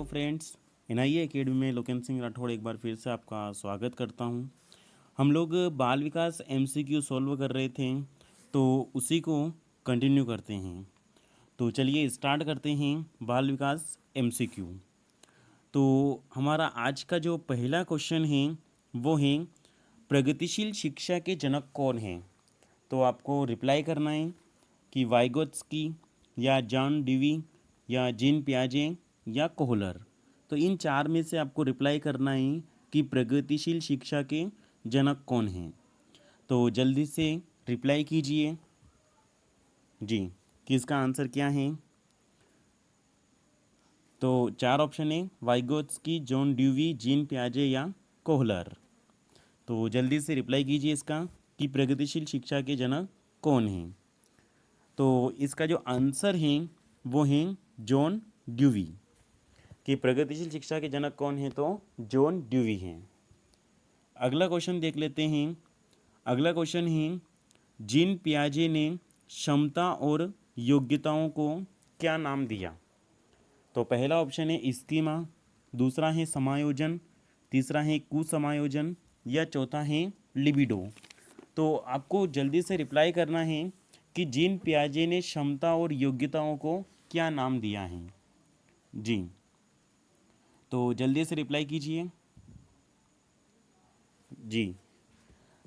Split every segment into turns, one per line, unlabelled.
Friends, NIA academy में लोकेन सिंह राठौड़ एक बार फिर से आपका स्वागत करता हूं। हम लोग बाल विकास एमसीक्यू सॉल्व कर रहे थे, तो उसी को कंटिन्यू करते हैं। तो चलिए स्टार्ट करते हैं बाल विकास एमसीक्यू। तो हमारा आज का जो पहला क्वेश्चन है वो है प्रगतिशील शिक्षा के जनक कौन हैं। तो आपको रिप्लाई करना है कि वाइगोत्स्की या जॉन डीवी या जीन पियाजे या कोहलर। तो इन चार में से आपको रिप्लाई करना है कि प्रगतिशील शिक्षा के जनक कौन हैं। तो जल्दी से रिप्लाई कीजिए जी कि इसका आंसर क्या है। तो चार ऑप्शन है वाइगोत्स्की, जॉन ड्यूवी, जीन पियाजे या कोहलर। तो जल्दी से रिप्लाई कीजिए इसका कि प्रगतिशील शिक्षा के जनक कौन हैं। तो इसका जो आंसर है वो है जॉन ड्यूवी। कि प्रगतिशील शिक्षा के जनक कौन हैं, तो जॉन ड्यूवी हैं। अगला क्वेश्चन देख लेते हैं। अगला क्वेश्चन है जीन पियाजे ने क्षमता और योग्यताओं को क्या नाम दिया। तो पहला ऑप्शन है स्कीमा, दूसरा है समायोजन, तीसरा है कुसमायोजन या चौथा है लिबिडो। तो आपको जल्दी से रिप्लाई करना है कि जीन पियाजे ने क्षमता और योग्यताओं को क्या नाम दिया है जी। तो जल्दी से रिप्लाई कीजिए जी।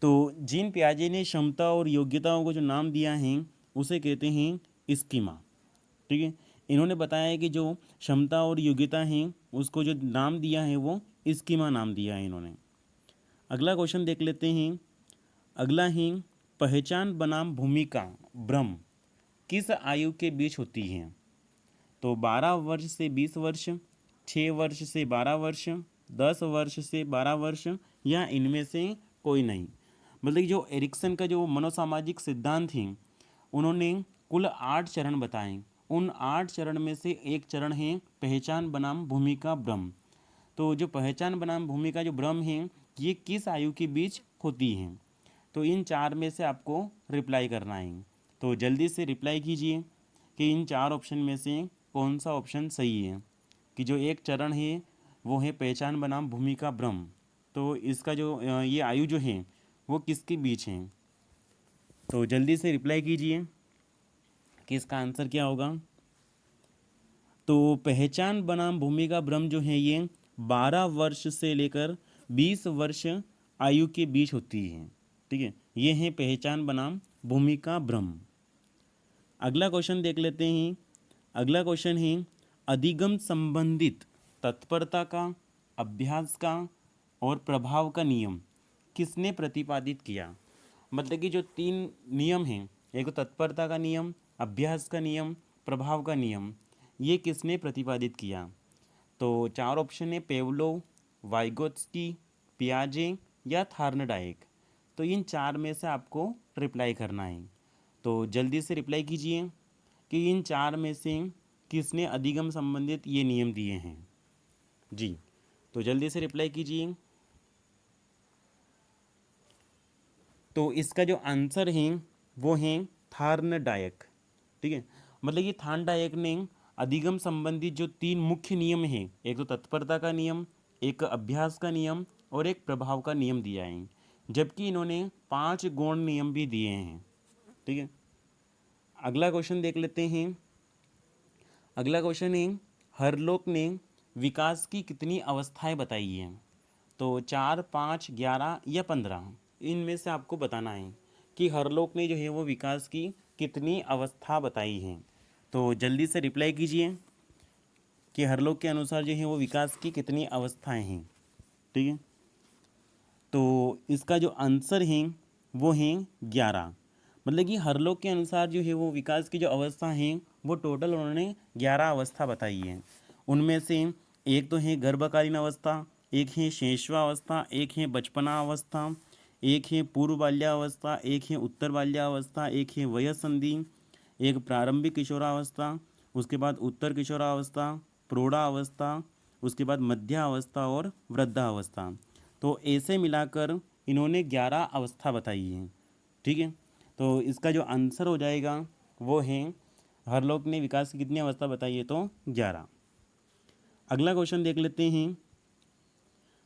तो जीन पियाजे ने क्षमता और योग्यताओं को जो नाम दिया है उसे कहते हैं स्कीमा। ठीक है, इन्होंने बताया है कि जो क्षमता और योग्यता है उसको जो नाम दिया है वो स्कीमा नाम दिया है इन्होंने। अगला क्वेश्चन देख लेते हैं। अगला है पहचान बनाम भूमिका भ्रम किस आयु के बीच होती है। तो 12 वर्ष से 20 वर्ष, 6 वर्ष से 12 वर्ष, 10 वर्ष से 12 वर्ष या इनमें से कोई नहीं। मतलब कि जो एरिक्सन का जो मनोसामाजिक सिद्धांत है उन्होंने कुल 8 चरण बताए। उन 8 चरण में से एक चरण है पहचान बनाम भूमिका भ्रम। तो जो पहचान बनाम भूमिका जो भ्रम है ये किस आयु के बीच होती है। तो इन चार में से आपको रिप्लाई करना है। तो जल्दी से रिप्लाई कीजिए कि इन चार ऑप्शन में से कौन सा ऑप्शन सही है। कि जो एक चरण है वो है पहचान बनाम भूमिका भ्रम। तो इसका जो ये आयु जो है वो किसके बीच है। तो जल्दी से रिप्लाई कीजिए कि इसका आंसर क्या होगा। तो पहचान बनाम भूमिका भ्रम जो है ये 12 वर्ष से लेकर 20 वर्ष आयु के बीच होती है। ठीक है, ये है पहचान बनाम भूमिका भ्रम। अगला क्वेश्चन देख लेते हैं। अगला क्वेश्चन है अधिगम संबंधित तत्परता का, अभ्यास का और प्रभाव का नियम किसने प्रतिपादित किया। मतलब कि जो तीन नियम हैं, एक तो तत्परता का नियम, अभ्यास का नियम, प्रभाव का नियम, ये किसने प्रतिपादित किया। तो चार ऑप्शन है पेवलोव, वाइगोत्स्की, पियाजे या थार्नडाइक। तो इन चार में से आपको रिप्लाई करना है। तो जल्दी से रिप्लाई कीजिए कि इन चार में से किसने अधिगम संबंधित ये नियम दिए हैं जी। तो जल्दी से रिप्लाई कीजिए। तो इसका जो आंसर है वो है थार्नडायक। ठीक है, मतलब कि थार्नडायक ने अधिगम संबंधित जो तीन मुख्य नियम हैं, एक तो तत्परता का नियम, एक अभ्यास का नियम और एक प्रभाव का नियम दिया है। जबकि इन्होंने 5 गौण नियम भी दिए हैं। ठीक है, अगला क्वेश्चन देख लेते हैं। अगला क्वेश्चन है हरलोक ने विकास की कितनी अवस्थाएं बताई हैं। तो 4, 5, 11 या 15 इनमें से आपको बताना है कि हरलोक ने जो है वो विकास की कितनी अवस्था बताई है। तो जल्दी से रिप्लाई कीजिए कि हरलोक के अनुसार जो है वो विकास की कितनी अवस्थाएं हैं। ठीक है, तो इसका जो आंसर है वो है 11। मतलब कि हरलोक के अनुसार जो है वो विकास की जो अवस्था है वो टोटल उन्होंने 11 अवस्था बताई है। उनमें से एक तो है गर्भकालीन अवस्था, एक है शैशवावस्था, एक है बचपना अवस्था, एक है पूर्व बाल्यावस्था, एक है उत्तर बाल्यावस्था, एक है वयःसंधि, एक प्रारंभिक किशोरावस्था, उसके बाद उत्तर किशोरावस्था, प्रौढ़ावस्था, उसके बाद मध्यावस्था और वृद्धावस्था। तो ऐसे मिलाकर इन्होंने 11 अवस्था बताई है। ठीक है, तो इसका जो आंसर हो जाएगा वो है हरलोक ने विकास की कितनी अवस्था बताई है, तो 11। अगला क्वेश्चन देख लेते हैं,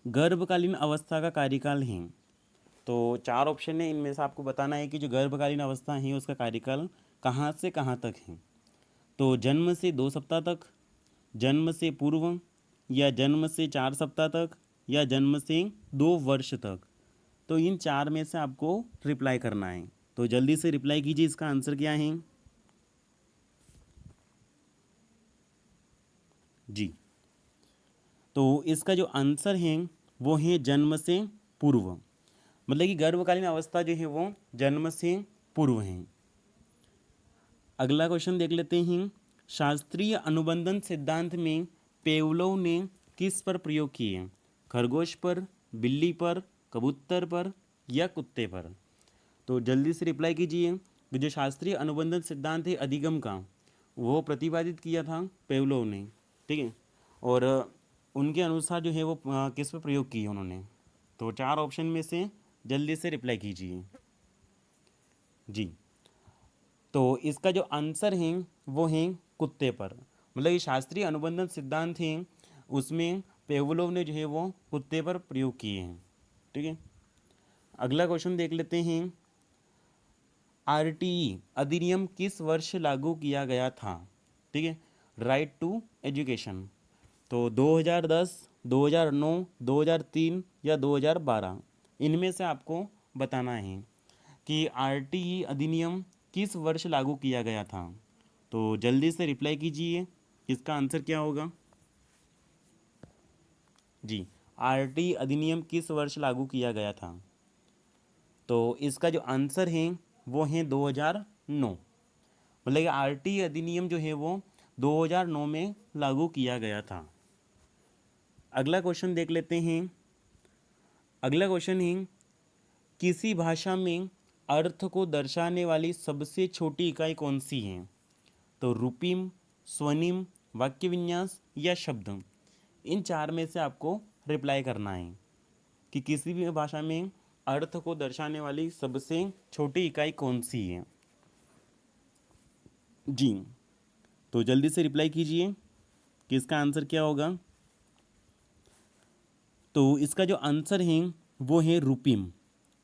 गर्भकालीन अवस्था का कार्यकाल है। तो 4 ऑप्शन है, इनमें से आपको बताना है कि जो गर्भकालीन अवस्था है उसका कार्यकाल कहाँ से कहाँ तक है। तो जन्म से 2 सप्ताह तक, जन्म से पूर्व, या जन्म से 4 सप्ताह तक, या जन्म से 2 वर्ष तक। तो इन 4 में से आपको रिप्लाई करना है। तो जल्दी से रिप्लाई कीजिए, इसका आंसर क्या है। जी, तो इसका जो आंसर है वो है जन्म से पूर्व, मतलब कि गर्भकालीन अवस्था जो है वो जन्म से पूर्व है। अगला क्वेश्चन देख लेते हैं, शास्त्रीय अनुबंधन सिद्धांत में पेवलोव ने किस पर प्रयोग किए। खरगोश पर, बिल्ली पर, कबूतर पर, या कुत्ते पर। तो जल्दी से रिप्लाई कीजिए कि जो शास्त्रीय अनुबंधन सिद्धांत है अधिगम का, वो प्रतिपादित किया था पेवलोव ने, ठीक है। और उनके अनुसार जो है वो किस पर प्रयोग किए उन्होंने। तो 4 ऑप्शन में से जल्दी से रिप्लाई कीजिए। जी, तो इसका जो आंसर है वो है कुत्ते पर, मतलब ये शास्त्रीय अनुबंधन सिद्धांत है उसमें पेवलोव ने जो है वो कुत्ते पर प्रयोग किए हैं, ठीक है। अगला क्वेश्चन देख लेते हैं, आरटीई अधिनियम किस वर्ष लागू किया गया था, ठीक है। Right to education. तो 2010, 2009, 2003 या 2012, इनमें से आपको बताना है कि आरटीई अधिनियम किस वर्ष लागू किया गया था। तो जल्दी से रिप्लाई कीजिए, इसका आंसर क्या होगा। जी, आरटीई अधिनियम किस वर्ष लागू किया गया था। तो इसका जो आंसर है वो है 2009, मतलब कि आरटीई अधिनियम जो है वो 2009 में लागू किया गया था। अगला क्वेश्चन देख लेते हैं। अगला क्वेश्चन है, किसी भाषा में अर्थ को दर्शाने वाली सबसे छोटी इकाई कौन सी है। तो रूपिम, स्वनिम, वाक्य विन्यास या शब्द। इन 4 में से आपको रिप्लाई करना है कि किसी भी भाषा में अर्थ को दर्शाने वाली सबसे छोटी इकाई कौन सी है। जी, तो जल्दी से रिप्लाई कीजिए कि इसका आंसर क्या होगा। तो इसका जो आंसर है वो है रूपिम,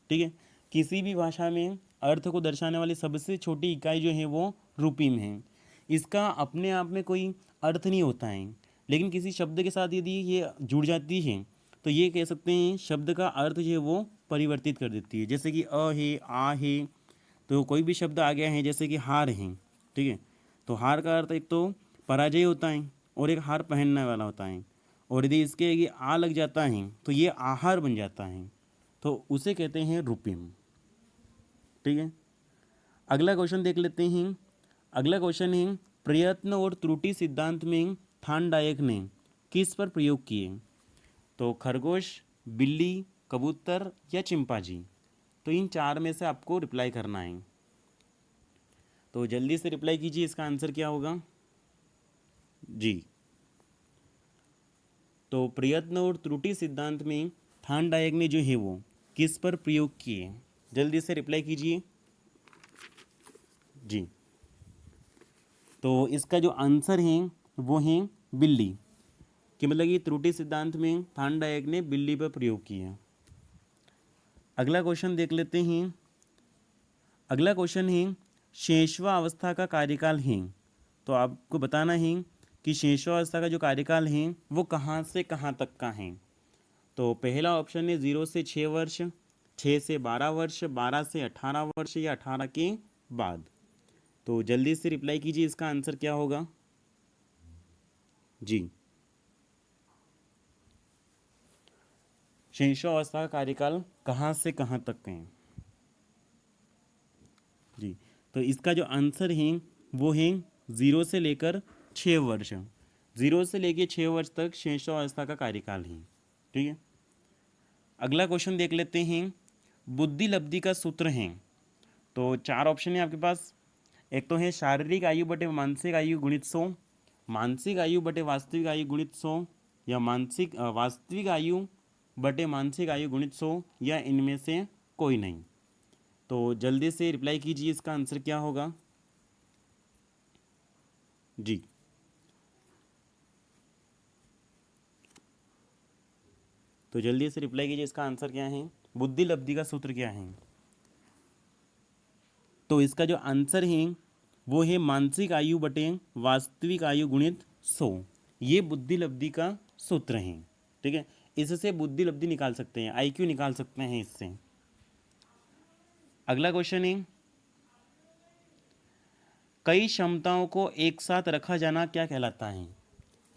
ठीक है। किसी भी भाषा में अर्थ को दर्शाने वाली सबसे छोटी इकाई जो है वो रूपिम है। इसका अपने आप में कोई अर्थ नहीं होता है, लेकिन किसी शब्द के साथ यदि ये जुड़ जाती है तो ये कह सकते हैं शब्द का अर्थ जो है वो परिवर्तित कर देती है। जैसे कि अ है, आ है, तो कोई भी शब्द आ गया है जैसे कि हार है, ठीक है। तो हार का अर्थ एक तो पराजय होता है और एक हार पहनने वाला होता है, और यदि इसके ये आ लग जाता है तो ये आहार बन जाता है, तो उसे कहते हैं रूपिम, ठीक है। अगला क्वेश्चन देख लेते हैं। अगला क्वेश्चन है, प्रयत्न और त्रुटि सिद्धांत में थानडायक ने किस पर प्रयोग किए। तो खरगोश, बिल्ली, कबूतर या चिंपांजी। तो इन 4 में से आपको रिप्लाई करना है। तो जल्दी से रिप्लाई कीजिए, इसका आंसर क्या होगा। जी, तो प्रयत्न और त्रुटि सिद्धांत में थानडायक ने जो है वो किस पर प्रयोग किए। जल्दी से रिप्लाई कीजिए। जी, तो इसका जो आंसर है वो है बिल्ली, कि मतलब कि त्रुटि सिद्धांत में थानडायक ने बिल्ली पर प्रयोग किया। अगला क्वेश्चन देख लेते हैं। अगला क्वेश्चन है, शेषवा अवस्था का कार्यकाल है। तो आपको बताना है कि शेषवा अवस्था का जो कार्यकाल है वो कहाँ से कहाँ तक का है। तो पहला ऑप्शन है 0 से 6 वर्ष, 6 से 12 वर्ष, 12 से 18 वर्ष या 18 के बाद। तो जल्दी से रिप्लाई कीजिए, इसका आंसर क्या होगा। जी, शेषावस्था का कार्यकाल कहाँ से कहाँ तक है। जी, तो इसका जो आंसर है वो है 0 से लेकर 6 वर्ष। 0 से लेकर 6 वर्ष तक शेषावस्था का कार्यकाल है, ठीक है। अगला क्वेश्चन देख लेते हैं, बुद्धि लब्धि का सूत्र है। तो 4 ऑप्शन है आपके पास। एक तो है शारीरिक आयु बटे मानसिक आयु गुणित 100, मानसिक आयु बटे वास्तविक आयु गुणित 100, या वास्तविक आयु बटे मानसिक आयु गुणित 100, या इनमें से कोई नहीं। तो जल्दी से रिप्लाई कीजिए, इसका आंसर क्या होगा। जी, तो जल्दी से रिप्लाई कीजिए, इसका आंसर क्या है, बुद्धि लब्धि का सूत्र क्या है। तो इसका जो आंसर है वो है मानसिक आयु बटे वास्तविक आयु गुणित 100। ये बुद्धि लब्धि का सूत्र है। ठीक है, इससे बुद्धि लब्धि निकाल सकते हैं, आईक्यू निकाल सकते हैं इससे। अगला क्वेश्चन है, कई क्षमताओं को एक साथ रखा जाना क्या कहलाता है।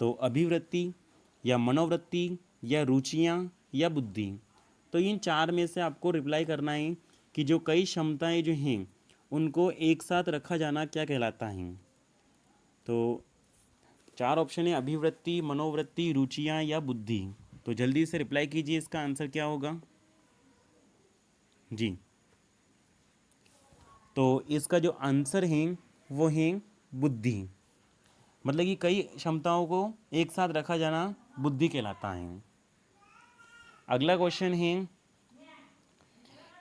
तो अभिवृत्ति या मनोवृत्ति या रुचियाँ या बुद्धि। तो इन चार में से आपको रिप्लाई करना है कि जो कई क्षमताएं जो हैं उनको एक साथ रखा जाना क्या कहलाता है। तो चार ऑप्शन है, अभिवृत्ति, मनोवृत्ति, रुचियाँ या बुद्धि। तो जल्दी से रिप्लाई कीजिए, इसका आंसर क्या होगा जी। तो इसका जो आंसर है वो है बुद्धि। मतलब कि कई क्षमताओं को एक साथ रखा जाना बुद्धि कहलाता है। अगला क्वेश्चन है,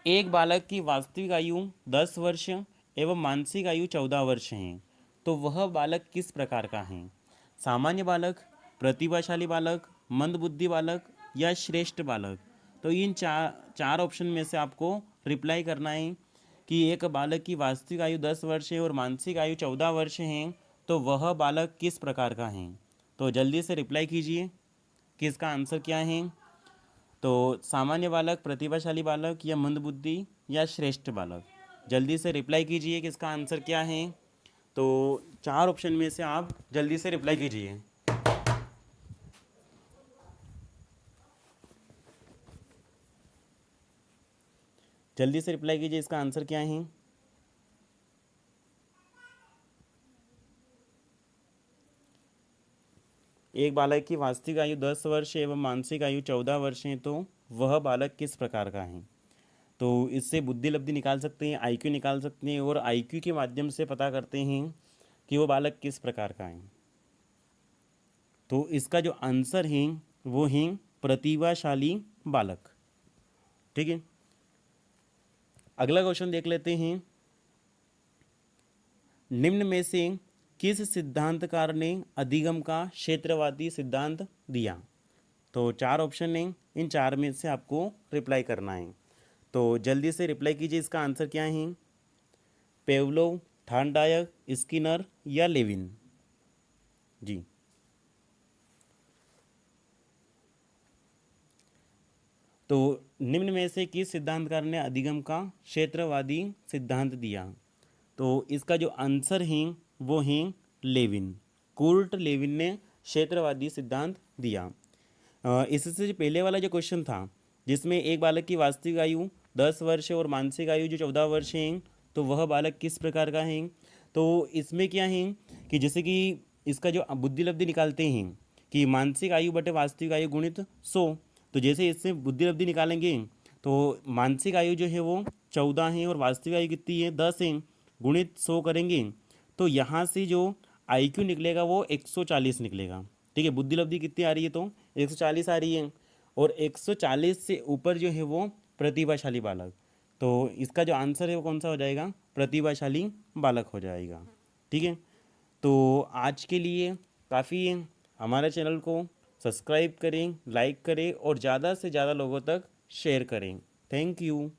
एक बालक की वास्तविक आयु 10 वर्ष एवं मानसिक आयु 14 वर्ष है, तो वह बालक किस प्रकार का है। सामान्य बालक, प्रतिभाशाली बालक, मंदबुद्धि बालक या श्रेष्ठ बालक। तो इन चार ऑप्शन में से आपको रिप्लाई करना है कि एक बालक की वास्तविक आयु 10 वर्ष है और मानसिक आयु 14 वर्ष है, तो वह बालक किस प्रकार का है। तो जल्दी से रिप्लाई कीजिए कि इसका आंसर क्या है। तो सामान्य बालक, प्रतिभाशाली बालक या मंदबुद्धि या श्रेष्ठ बालक। जल्दी से रिप्लाई कीजिए कि इसका आंसर क्या है। तो चार ऑप्शन में से आप जल्दी से रिप्लाई कीजिए। जल्दी से रिप्लाई कीजिए, इसका आंसर क्या है। एक बालक की वास्तविक आयु 10 वर्ष एवं मानसिक आयु 14 वर्ष है, तो वह बालक किस प्रकार का है। तो इससे बुद्धि लब्धि निकाल सकते हैं, आईक्यू निकाल सकते हैं और आईक्यू के माध्यम से पता करते हैं कि वो बालक किस प्रकार का है। तो इसका जो आंसर है वो है प्रतिभाशाली बालक। ठीक है, अगला क्वेश्चन देख लेते हैं, निम्न में से किस सिद्धांतकार ने अधिगम का क्षेत्रवादी सिद्धांत दिया। तो चार ऑप्शन हैं, इन चार में से आपको रिप्लाई करना है। तो जल्दी से रिप्लाई कीजिए, इसका आंसर क्या है। पेवलोव, थॉर्नडायक, स्किनर या लेविन जी। तो निम्न में से किस सिद्धांतकार ने अधिगम का क्षेत्रवादी सिद्धांत दिया। तो इसका जो आंसर है वो है लेविन। कुर्ट लेविन ने क्षेत्रवादी सिद्धांत दिया। इससे जो पहले वाला जो क्वेश्चन था जिसमें एक बालक की वास्तविक आयु 10 वर्ष है और मानसिक आयु जो 14 वर्ष है, तो वह बालक किस प्रकार का है। तो इसमें क्या है कि जैसे कि इसका जो बुद्धि लब्धि निकालते हैं कि मानसिक आयु बटे वास्तविक आयु गुणित 100। तो जैसे इससे बुद्धि लब्धि निकालेंगे तो मानसिक आयु जो है वो 14 है और वास्तविक आयु कितनी है 10 है, गुणित 100 करेंगे तो यहाँ से जो आईक्यू निकलेगा वो 140 निकलेगा। ठीक है, बुद्धि लब्धि कितनी आ रही है, तो 140 आ रही है और 140 से ऊपर जो है वो प्रतिभाशाली बालक। तो इसका जो आंसर है वो कौन सा हो जाएगा, प्रतिभाशाली बालक हो जाएगा। ठीक है, तो आज के लिए काफ़ी है। हमारे चैनल को सब्सक्राइब करें, लाइक करें और ज़्यादा से ज़्यादा लोगों तक शेयर करें। Thank you.